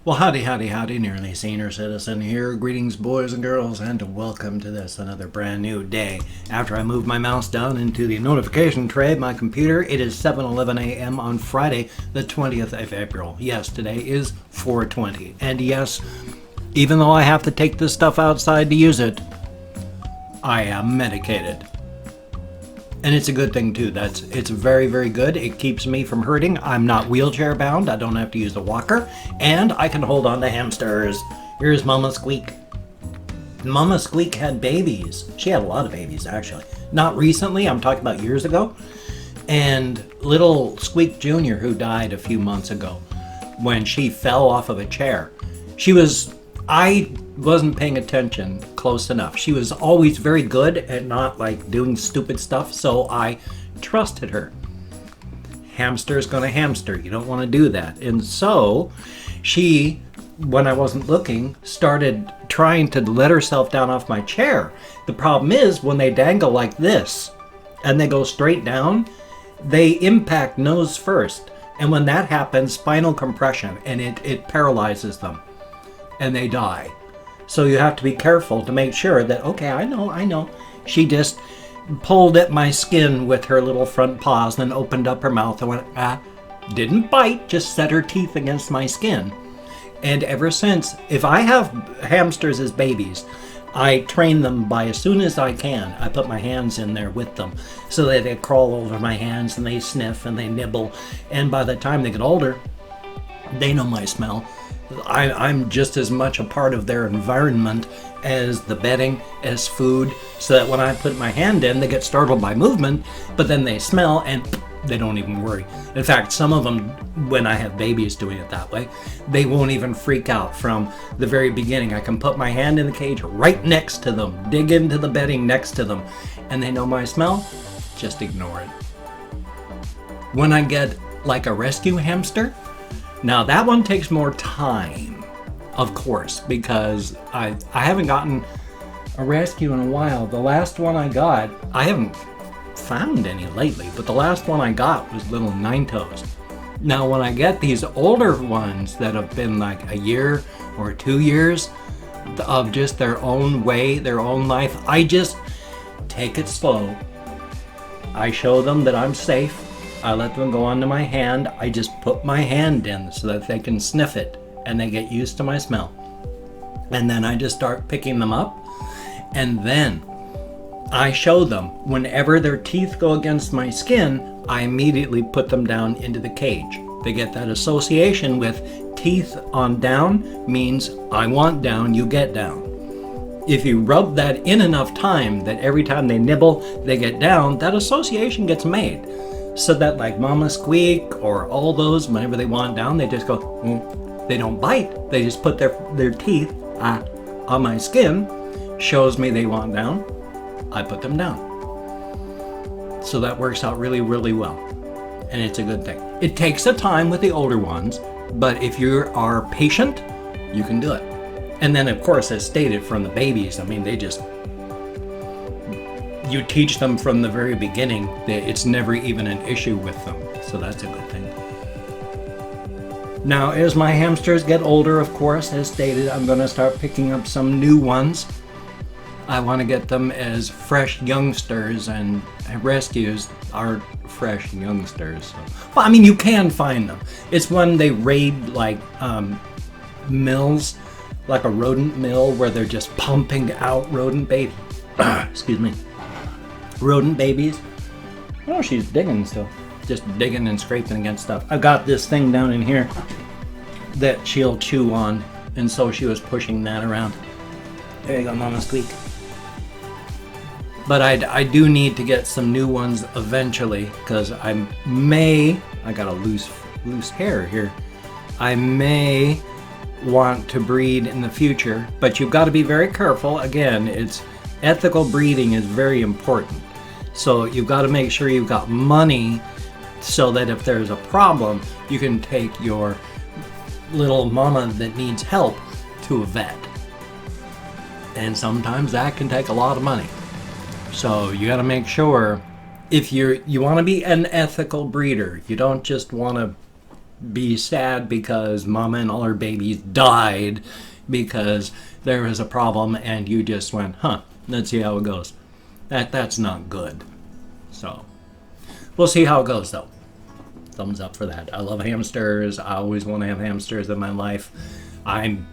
Well, howdy, howdy, howdy, nearly senior citizen here. Greetings, boys and girls, and welcome to this, another brand new day. After I move my mouse down into the notification tray of my computer, it is 7:11 a.m. on Friday, the 20th of April. Yes, today is 4/20. And yes, even though I have to take this stuff outside to use it, I am medicated. And it's a good thing too. It's very, very good. It keeps me from hurting. I'm not wheelchair bound. I don't have to use the walker, and I can hold on to hamsters. Here's Mama Squeak. Mama Squeak had babies. She had a lot of babies, actually. Not recently. I'm talking about years ago. And little Squeak Jr., who died a few months ago, when she fell off of a chair, I wasn't paying attention close enough. She was always very good at not doing stupid stuff, so I trusted her. Hamster's gonna hamster. You don't want to do that. And so she, when I wasn't looking, started trying to let herself down off my chair. The problem is when they dangle like this and they go straight down, they impact nose first. And when that happens, spinal compression, and it paralyzes them. And they die. So you have to be careful to make sure that, okay, I know. She just pulled at my skin with her little front paws and then opened up her mouth and went, didn't bite, just set her teeth against my skin. And ever since, if I have hamsters as babies, I train them by as soon as I can. I put my hands in there with them so that they crawl over my hands and they sniff and they nibble. And by the time they get older, they know my smell. I'm just as much a part of their environment as the bedding, as food, so that when I put my hand in, they get startled by movement, but then they smell and they don't even worry. In fact, some of them, when I have babies doing it that way, they won't even freak out from the very beginning. I can put my hand in the cage right next to them, dig into the bedding next to them, and they know my smell, just ignore it. When I get like a rescue hamster, now that one takes more time, of course, because I haven't gotten a rescue in a while. The last one I got, I haven't found any lately, but the last one I got was little Nine Toes. Now when I get these older ones that have been like a year or 2 years of just their own way, their own life, I just take it slow. I show them that I'm safe. I let them go onto my hand. I just put my hand in so that they can sniff it and they get used to my smell. And then I just start picking them up. And then I show them whenever their teeth go against my skin, I immediately put them down into the cage. They get that association with teeth on down means I want down, you get down. If you rub that in enough time that every time they nibble, they get down, that association gets made. So that like Mama Squeak or all those, whenever they want down, they just go, They don't bite. They just put their teeth on my skin, shows me they want down. I put them down. So that works out really, really well. And it's a good thing. It takes a time with the older ones, but if you are patient, you can do it. And then of course, as stated from the babies, I mean, you teach them from the very beginning that it's never even an issue with them. So that's a good thing. Now, as my hamsters get older, of course, as stated, I'm going to start picking up some new ones. I want to get them as fresh youngsters, and rescues are fresh youngsters. So. Well, I mean, you can find them. It's when they raid like mills, like a rodent mill, where they're just pumping out rodent babies. Excuse me. Rodent babies. Oh, she's digging still. Just digging and scraping against stuff. I've got this thing down in here that she'll chew on, and so she was pushing that around. There you go, Mama Squeak. But I do need to get some new ones eventually, because I got a loose hair here. I may want to breed in the future, but you've got to be very careful. Again, ethical breeding is very important. So you've got to make sure you've got money so that if there's a problem, you can take your little mama that needs help to a vet. And sometimes that can take a lot of money. So you got to make sure if you want to be an ethical breeder, you don't just want to be sad because mama and all her babies died because there was a problem and you just went, let's see how it goes. That's not good. So we'll see how it goes though. Thumbs up for that. I love hamsters. I always want to have hamsters in my life. I'm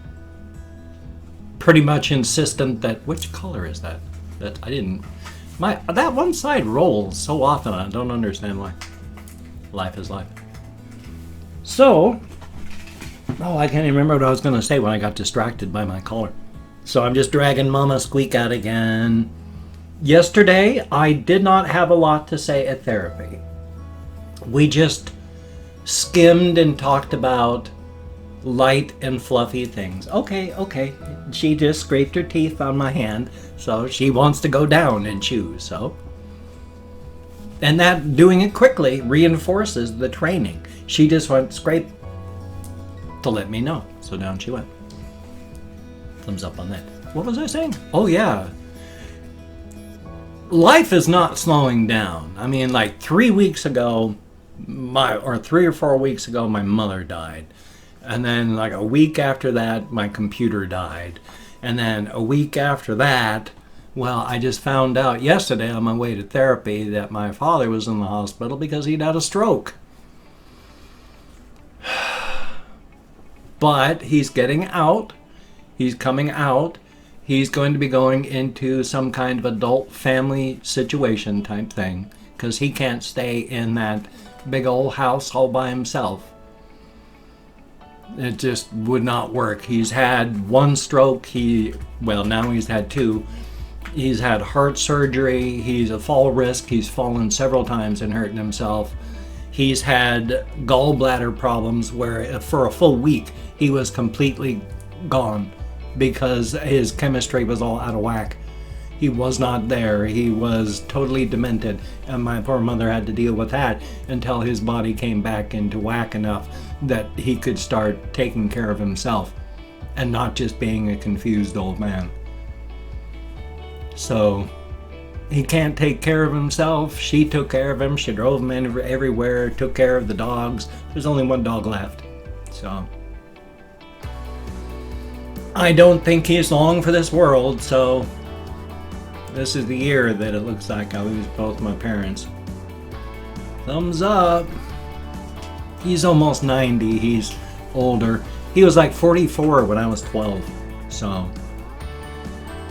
pretty much insistent that, which color is that? That one side rolls so often. I don't understand why. Life is life. So, I can't even remember what I was going to say when I got distracted by my collar. So I'm just dragging Mama Squeak out again. Yesterday, I did not have a lot to say at therapy. We just skimmed and talked about light and fluffy things. Okay. She just scraped her teeth on my hand, so she wants to go down and chew, so. And that, doing it quickly, reinforces the training. She just went scrape to let me know, so down she went. Thumbs up on that. What was I saying? Oh yeah. Life is not slowing down. I mean, like 3 weeks ago, 3 or 4 weeks ago, my mother died. And then like a week after that, my computer died. And then a week after that, well, I just found out yesterday on my way to therapy that my father was in the hospital because he'd had a stroke. But he's getting out. He's coming out. He's going to be going into some kind of adult family situation type thing because he can't stay in that big old house all by himself. It just would not work. He's had one stroke. Now he's had two. He's had heart surgery. He's a fall risk. He's fallen several times and hurting himself. He's had gallbladder problems where for a full week he was completely gone because his chemistry was all out of whack. He was not there. He was totally demented, and my poor mother had to deal with that until his body came back into whack enough that he could start taking care of himself and not just being a confused old man. So he can't take care of himself. She took care of him. She drove him everywhere, took care of the dogs. There's only one dog left. So I don't think he's long for this world, so this is the year that it looks like I lose both my parents. Thumbs up. He's almost 90. He's older. He was like 44 when I was 12. So,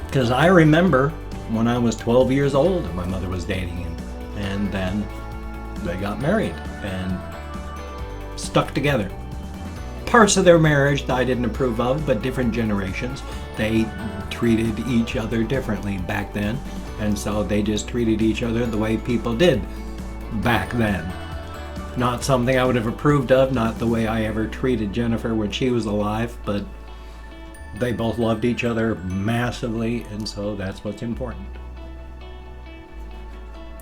because I remember when I was 12 years old and my mother was dating him. And then they got married and stuck together. Parts of their marriage that I didn't approve of, but different generations. They treated each other differently back then, and so they just treated each other the way people did back then. Not something I would have approved of, not the way I ever treated Jennifer when she was alive, but they both loved each other massively, and so that's what's important.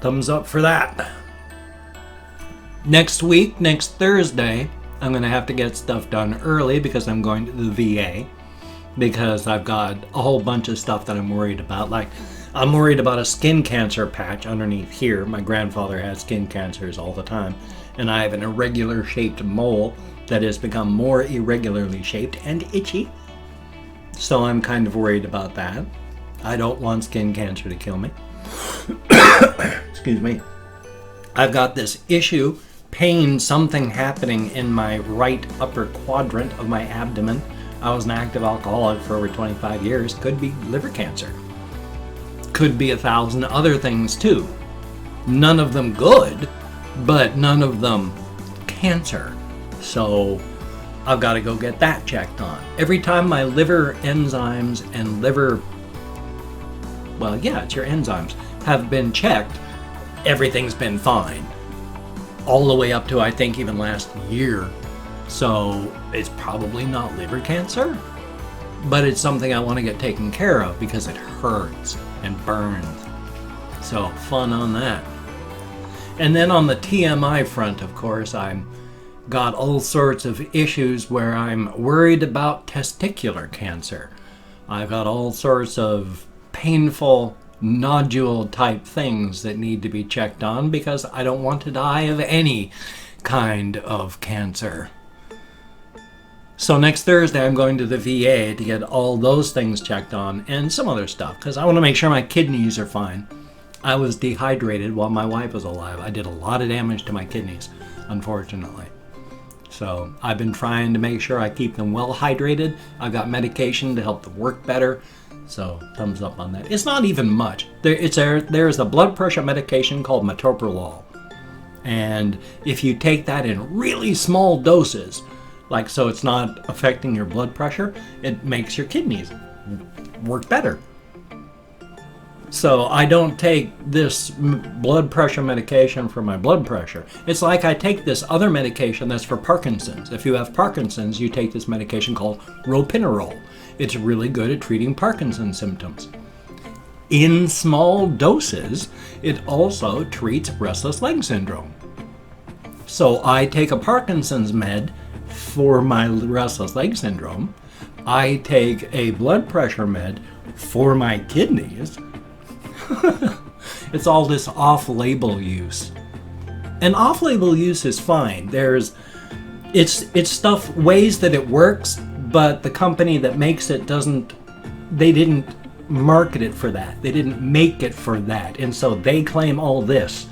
Thumbs up for that. Next week, next Thursday, I'm going to have to get stuff done early because I'm going to the VA. Because I've got a whole bunch of stuff that I'm worried about. Like, I'm worried about a skin cancer patch underneath here. My grandfather had skin cancers all the time. And I have an irregular shaped mole that has become more irregularly shaped and itchy. So I'm kind of worried about that. I don't want skin cancer to kill me. Excuse me. I've got this pain, something happening in my right upper quadrant of my abdomen. I was an active alcoholic for over 25 years. Could be liver cancer. Could be 1,000 other things too. None of them good, but none of them cancer. So I've got to go get that checked on. Every time my liver enzymes and it's your enzymes, have been checked, everything's been fine. All the way up to, I think, even last year. So it's probably not liver cancer, but it's something I want to get taken care of because it hurts and burns. So fun on that. And then on the TMI front, of course, I'm got all sorts of issues where I'm worried about testicular cancer. I've got all sorts of painful nodule type things that need to be checked on because I don't want to die of any kind of cancer. So next Thursday, I'm going to the VA to get all those things checked on and some other stuff because I want to make sure my kidneys are fine. I was dehydrated while my wife was alive. I did a lot of damage to my kidneys, unfortunately. So I've been trying to make sure I keep them well hydrated. I've got medication to help them work better. So thumbs up on that. It's not even much. There's a blood pressure medication called metoprolol. And if you take that in really small doses, like so it's not affecting your blood pressure, it makes your kidneys work better. So I don't take this blood pressure medication for my blood pressure. It's like I take this other medication that's for Parkinson's. If you have Parkinson's, you take this medication called ropinirole. It's really good at treating Parkinson's symptoms. In small doses, it also treats restless leg syndrome. So I take a Parkinson's med for my restless leg syndrome. I take a blood pressure med for my kidneys. It's all this off-label use. And off-label use is fine. It's stuff, ways that it works, but the company that makes it they didn't market it for that. They didn't make it for that. And so they claim all this,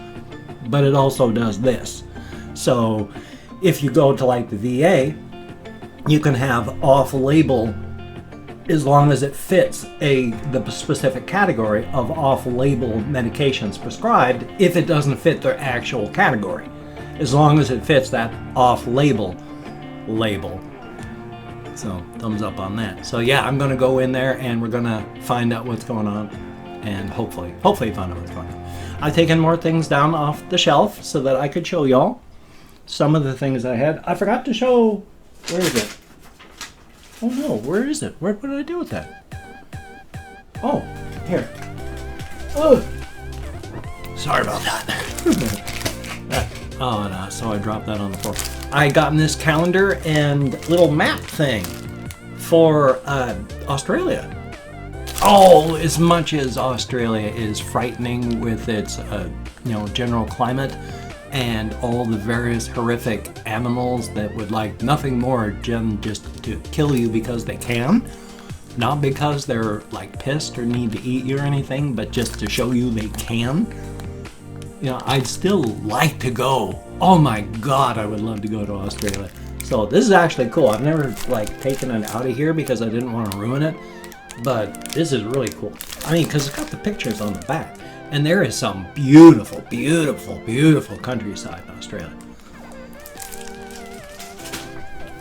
but it also does this. So if you go to like the VA, you can have off-label as long as it fits the specific category of off-label medications prescribed. If it doesn't fit their actual category, as long as it fits that off-label label. So thumbs up on that. So yeah, I'm going to go in there and we're going to find out what's going on and hopefully find out what's going on. I've taken more things down off the shelf so that I could show y'all some of the things I had. I forgot to show, where is it? Oh no, where is it? What did I do with that? Oh, here. Oh, sorry about that. Oh no, so I dropped that on the floor. I got this calendar and little map thing for Australia. Oh, as much as Australia is frightening with its general climate and all the various horrific animals that would like nothing more than just to kill you because they can, not because they're like pissed or need to eat you or anything, but just to show you they can. I'd still like to go. Oh my God, I would love to go to Australia. So this is actually cool. I've never taken it out of here because I didn't want to ruin it, but this is really cool. I mean, because it's got the pictures on the back, and there is some beautiful, beautiful, beautiful countryside in Australia.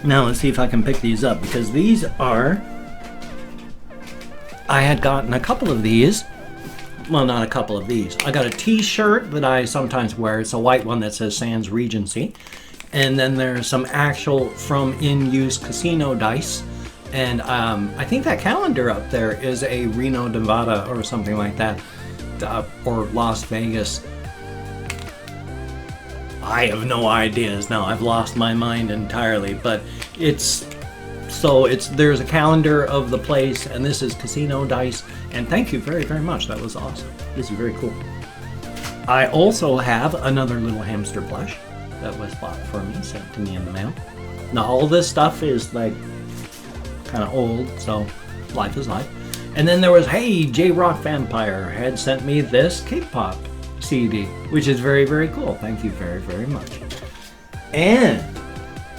Now let's see if I can pick these up, because these are, I had gotten a couple of these. Well, not a couple of these. I got a t-shirt that I sometimes wear. It's a white one that says Sands Regency. And then there's some actual from in-use casino dice. And I think that calendar up there is a Reno, Nevada or something like that. Or Las Vegas. I have no ideas now. I've lost my mind entirely. But there's a calendar of the place, and this is casino dice. And thank you very, very much. That was awesome. This is very cool. I also have another little hamster plush that was bought for me, sent to me in the mail. Now all this stuff is kind of old, so life is life. And then there was, hey, J-Rock Vampire had sent me this K-pop CD, which is very, very cool. Thank you very, very much. And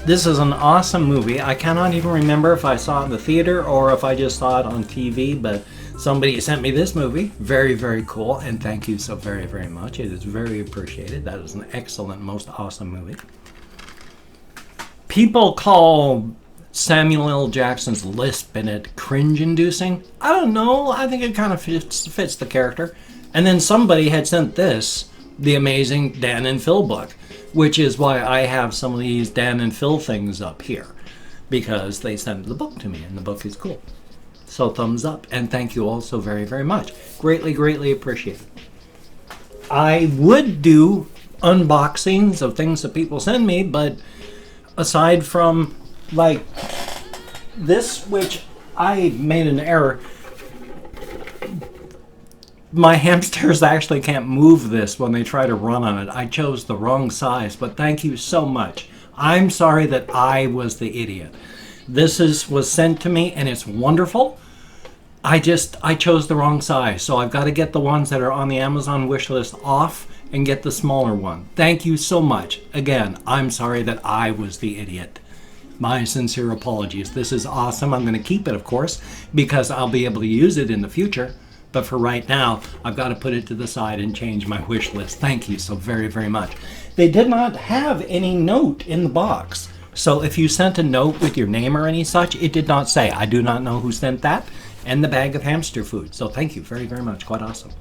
this is an awesome movie. I cannot even remember if I saw it in the theater or if I just saw it on TV, but somebody sent me this movie. Very, very cool, and thank you so very, very much. It is very appreciated. That is an excellent, most awesome movie. People call Samuel L. Jackson's lisp in it cringe-inducing. I don't know. I think it kind of fits the character. And then somebody had sent this, the amazing Dan and Phil book, which is why I have some of these Dan and Phil things up here, because they sent the book to me, and the book is cool. So thumbs up, and thank you all so very, very much. Greatly, greatly appreciate it. I would do unboxings of things that people send me, but aside from this, which I made an error, my hamsters actually can't move this when they try to run on it. I chose the wrong size, but thank you so much. I'm sorry that I was the idiot. was sent to me and it's wonderful. I chose the wrong size, so I've got to get the ones that are on the Amazon wish list off and get the smaller one. Thank you so much. Again, I'm sorry that I was the idiot. My sincere apologies. This is awesome. I'm going to keep it, of course, because I'll be able to use it in the future. But for right now, I've got to put it to the side and change my wish list. Thank you so very, very much. They did not have any note in the box. So if you sent a note with your name or any such, it did not say. I do not know who sent that. And the bag of hamster food. So thank you very, very much. Quite awesome.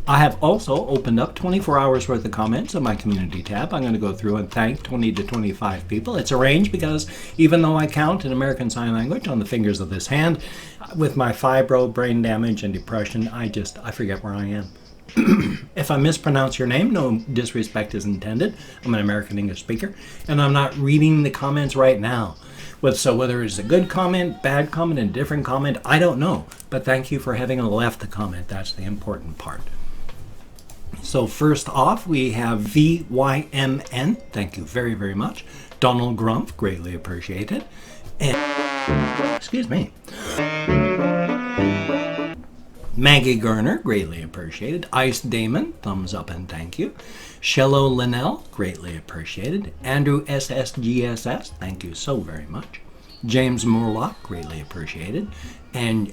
I have also opened up 24 hours worth of comments on my community tab. I'm going to go through and thank 20 to 25 people. It's arranged because even though I count in American Sign Language on the fingers of this hand, with my fibro, brain damage, and depression, I forget where I am. If I mispronounce your name, no disrespect is intended. I'm an American English speaker, and I'm not reading the comments right now. So whether it's a good comment, bad comment, indifferent comment, I don't know. But thank you for having left the comment. That's the important part. So first off, we have VYMN. Thank you very, very much. Donald Grumpf, greatly appreciated. And, excuse me. Maggie Garner, greatly appreciated. Ice Damon, thumbs up and thank you. Shello Linnell, greatly appreciated. Andrew SSGSS, thank you so very much. James Morlock, greatly appreciated. And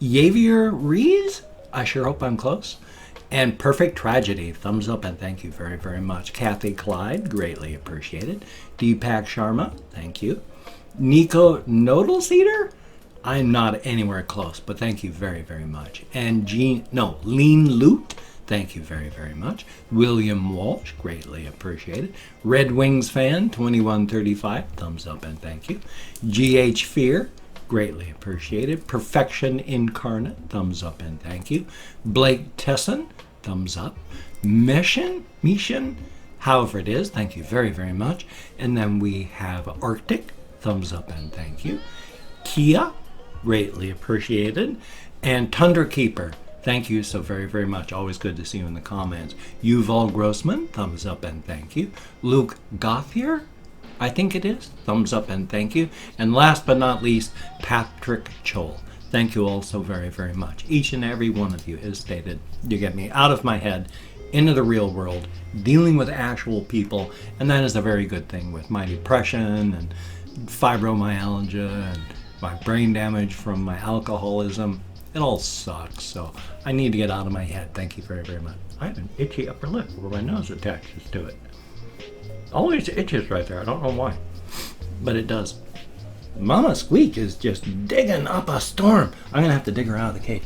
Javier Rees, I sure hope I'm close. And Perfect Tragedy, thumbs up and thank you very, very much. Kathy Clyde, greatly appreciated. Deepak Sharma, thank you. Nico Nodelceder, I'm not anywhere close, but thank you very, very much. And Lean Loot, thank you very, very much. William Walsh, greatly appreciated. Red Wings Fan, 2135, thumbs up and thank you. GH Fear, greatly appreciated. Perfection Incarnate, thumbs up and thank you. Blake Tesson, thumbs up. Mission, however it is, thank you very, very much. And then we have Arctic, thumbs up and thank you. Kia, greatly appreciated. And Tundra Keeper, thank you so very, very much. Always good to see you in the comments. Yuval Grossman, thumbs up and thank you. Luke Gothier, I think it is, thumbs up and thank you. And last but not least, Patrick Chol. Thank you all so very, very much. Each and every one of you is stated. You get me out of my head, into the real world, dealing with actual people, and that is a very good thing with my depression and fibromyalgia and my brain damage from my alcoholism. It all sucks, so I need to get out of my head. Thank you very, very much. I have an itchy upper lip where my nose attaches to it. Always itches right there. I don't know why, but it does. Mama Squeak is just digging up a storm. I'm going to have to dig her out of the cage.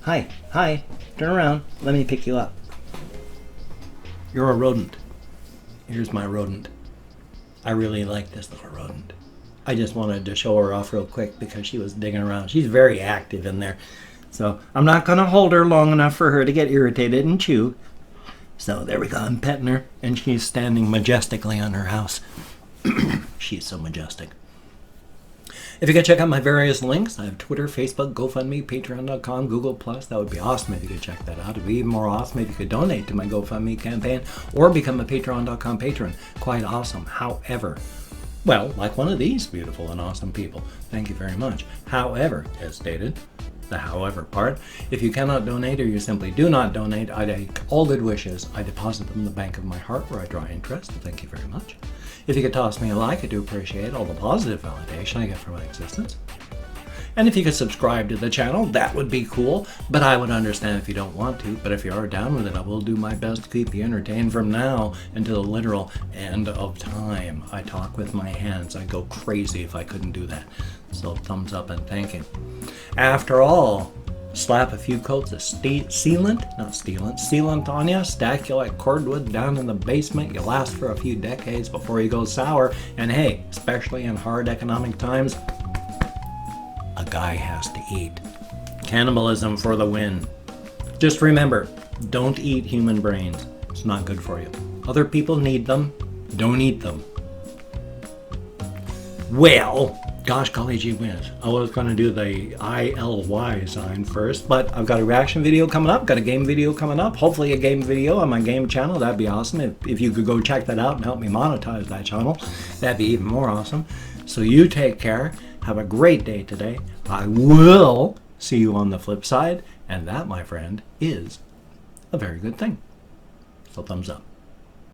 Hi, turn around. Let me pick you up. You're a rodent. Here's my rodent. I really like this little rodent. I just wanted to show her off real quick because she was digging around. She's very active in there. So I'm not going to hold her long enough for her to get irritated and chew. So there we go. I'm petting her, and she's standing majestically on her house. She's so majestic. If you could check out my various links, I have Twitter, Facebook, GoFundMe, Patreon.com, Google+. That would be awesome if you could check that out. It would be even more awesome if you could donate to my GoFundMe campaign or become a Patreon.com patron. Quite awesome. However, well, like one of these beautiful and awesome people. Thank you very much. However, as stated, the however part, if you cannot donate or you simply do not donate, I take all good wishes. I deposit them in the bank of my heart where I draw interest. Thank you very much. If you could toss me a like, I do appreciate all the positive validation I get for my existence. And if you could subscribe to the channel, that would be cool, but I would understand if you don't want to. But if you are down with it, I will do my best to keep you entertained from now until the literal end of time. I talk with my hands. I'd go crazy if I couldn't do that. So thumbs up and thank you. After all, slap a few coats of sealant on you, stack you like cordwood down in the basement. You last for a few decades before you go sour. And hey, especially in hard economic times, a guy has to eat. Cannibalism for the win. Just remember, don't eat human brains. It's not good for you. Other people need them. Don't eat them. Well, gosh golly gee whiz. I was going to do the ILY sign first, but I've got a reaction video coming up, got a game video coming up, hopefully a game video on my game channel. That'd be awesome. If you could go check that out and help me monetize that channel, that'd be even more awesome. So you take care. Have a great day today. I will see you on the flip side. And that, my friend, is a very good thing. So thumbs up.